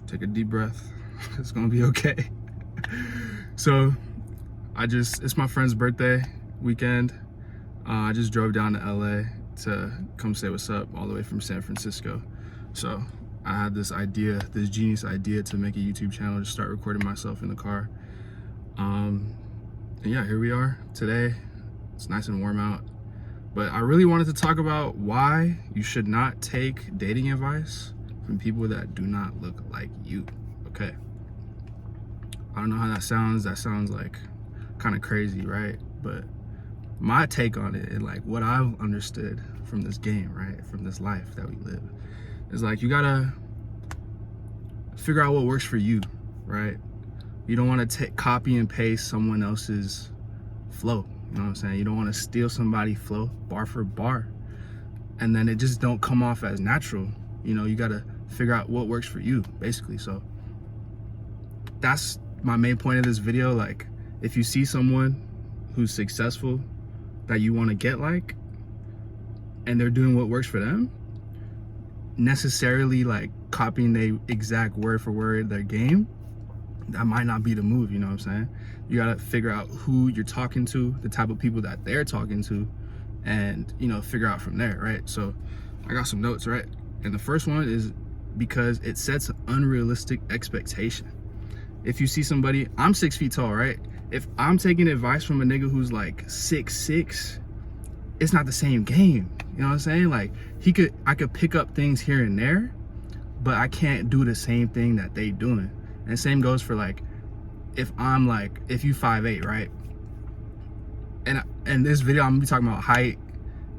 Take a deep breath. It's gonna be okay. So it's my friend's birthday weekend. I just drove down to LA to come say what's up all the way from San Francisco. So I had this genius idea to make a YouTube channel, to start recording myself in the car. And yeah, here we are today. It's nice and warm out. But I really wanted to talk about why you should not take dating advice from people that do not look like you, okay? I don't know how that sounds. That sounds like kind of crazy, right? But my take on it, and like what I've understood from this game, right? From this life that we live, is like you gotta figure out what works for you, right? You don't want to copy and paste someone else's flow. You know what I'm saying? You don't want to steal somebody's flow bar for bar, and then it just don't come off as natural. You know, you got to figure out what works for you, basically. So that's my main point of this video. Like, if you see someone who's successful that you want to get like, and they're doing what works for them, necessarily like copying the exact word for word their game, that might not be the move. You know what I'm saying? You got to figure out who you're talking to, the type of people that they're talking to, and, you know, figure out from there, right? So I got some notes, right? And the first one is because it sets an unrealistic expectation. If you see somebody, I'm 6 feet tall, right? If I'm taking advice from a nigga who's like 6'6", it's not the same game. You know what I'm saying? Like, I could pick up things here and there, but I can't do the same thing that they doing. And the same goes for like, if you 5'8", right? And in this video, I'm gonna be talking about height,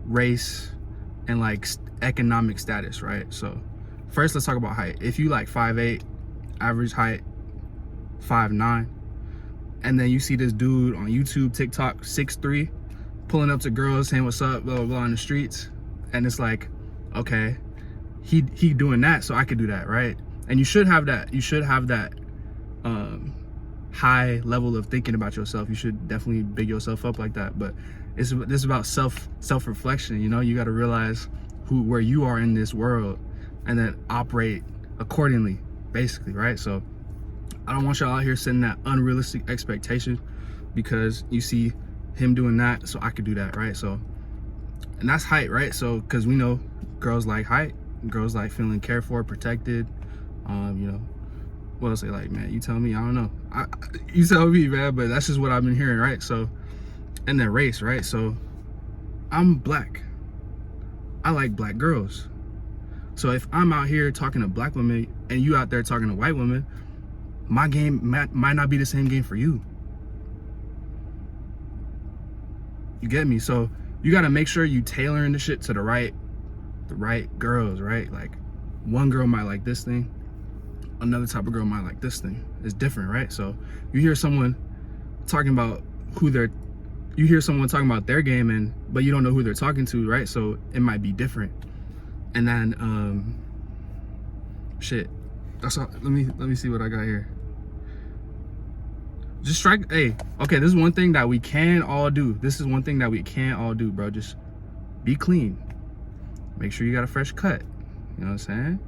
race, and like economic status, right? So first, let's talk about height. If you like 5'8", average height 5'9", and then you see this dude on YouTube, TikTok, 6'3", pulling up to girls saying what's up, blah blah blah, in the streets, and it's like, okay, he doing that, so I could do that, right? And you should have that. You should have that high level of thinking about yourself. You should definitely big yourself up like that. But this is about self-reflection. You know, you got to realize where you are in this world, and then operate accordingly, basically, right? So I don't want y'all out here setting that unrealistic expectation because you see him doing that, so I could do that, right? So, and that's height, right? So, because we know girls like height, girls like feeling cared for, protected. You know, what else they like, man? You tell me. I don't know. You tell me, man. But that's just what I've been hearing, right? So, and then race, right? So, I'm black. I like black girls. So if I'm out here talking to black women and you out there talking to white women, my game might not be the same game for you. You get me? So you got to make sure you tailoring the shit to the right girls, right? Like, one girl might like this thing, another type of girl might like this thing. It's different, right? So you hear someone talking about their game, but you don't know who they're talking to, right? So it might be different. And then shit, that's all. Let me see what I got here. Just strike. Hey, okay, this is one thing that we can all do. Bro. Just be clean. Make sure you got a fresh cut. You know what I'm saying?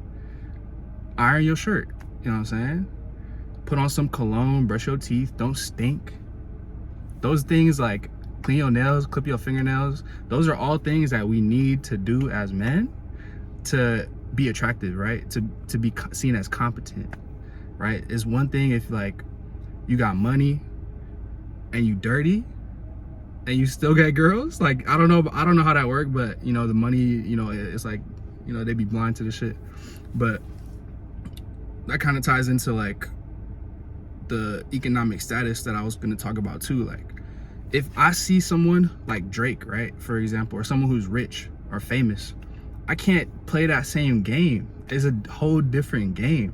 Iron your shirt. You know what I'm saying? Put on some cologne, brush your teeth, don't stink. Those things, like clean your nails, clip your fingernails, those are all things that we need to do as men to be attractive, right? To be seen as competent, right? It's one thing if like you got money and you dirty and you still get girls. Like, I don't know how that works, but you know, the money, you know, it's like, you know, they be blind to the shit. But that kind of ties into like the economic status that I was going to talk about too. Like, if I see someone like Drake, right, for example, or someone who's rich or famous, I can't play that same game. It's a whole different game,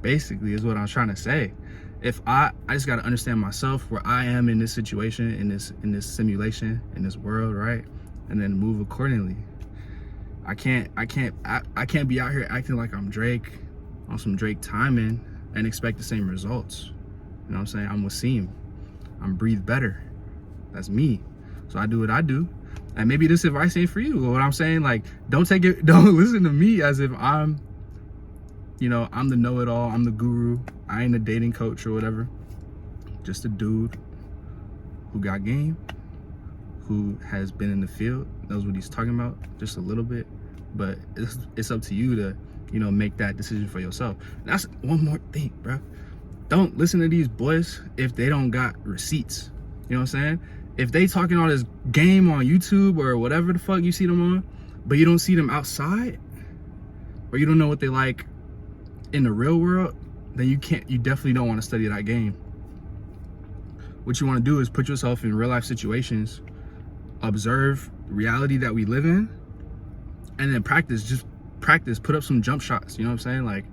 basically, is what I'm trying to say. If I just got to understand myself, where I am in this situation, in this simulation, in this world, right, and then move accordingly. I can't be out here acting like I'm Drake on some Drake timing and expect the same results. You know what I'm saying? I'm Wasim. I'm breathe better. That's me. So I do what I do. And maybe this advice ain't for you. What I'm saying, like, don't listen to me as if I'm you know, I'm the know-it-all, I'm the guru. I ain't a dating coach or whatever. Just a dude who got game, who has been in the field, knows what he's talking about just a little bit. But it's up to you to, you know, make that decision for yourself. That's one more thing, bro. Don't listen to these boys if they don't got receipts. You know what I'm saying? If they talking all this game on YouTube or whatever the fuck you see them on, but you don't see them outside, or you don't know what they like in the real world, then you definitely don't want to study that game. What you want to do is put yourself in real life situations, observe reality that we live in, and then practice. Just practice, put up some jump shots. You know what I'm saying? Like,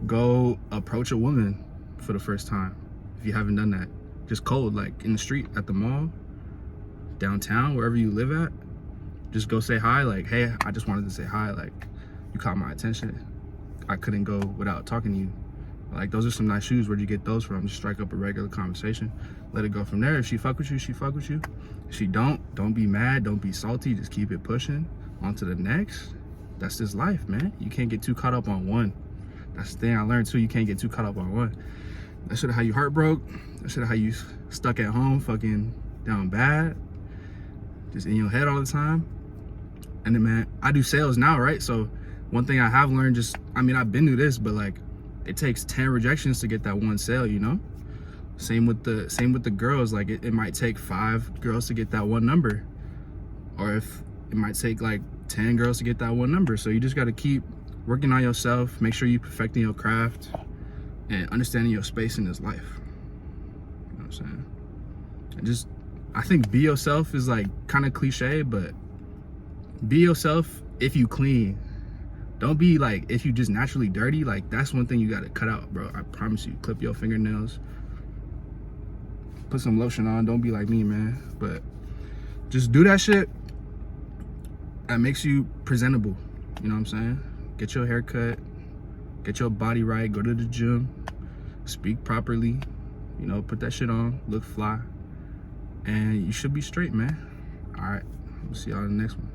go approach a woman for the first time if you haven't done that. Just cold, like in the street, at the mall, downtown, wherever you live at. Just go say hi, like, hey, I just wanted to say hi, like, you caught my attention. I couldn't go without talking to you. Like, those are some nice shoes. Where'd you get those from? Just strike up a regular conversation. Let it go from there. If she fuck with you, she fuck with you. If she don't be mad, don't be salty. Just keep it pushing on to the next. That's just life, man. You can't get too caught up on one. That's the thing I learned too. You can't get too caught up on one. That should have how you heart broke. That should have how you stuck at home, fucking down bad, just in your head all the time. And then, man, I do sales now, right? So one thing I have learned, just, I mean, I've been through this, but like, it takes 10 rejections to get that one sale, you know? Same with the girls. Like, it might take 5 girls to get that one number, or if it might take like 10 girls to get that one number. So you just got to keep working on yourself, make sure you perfecting your craft, and understanding your space in this life. You know what I'm saying? And just, I think be yourself is like kind of cliche, but be yourself if you clean. Don't be like, if you just naturally dirty, like that's one thing you gotta cut out, bro. I promise you. Clip your fingernails, put some lotion on. Don't be like me, man. But just do that shit that makes you presentable. You know what I'm saying? Get your hair cut, get your body right, go to the gym, speak properly, you know, put that shit on, look fly, and you should be straight, man. All right, we'll see y'all in the next one.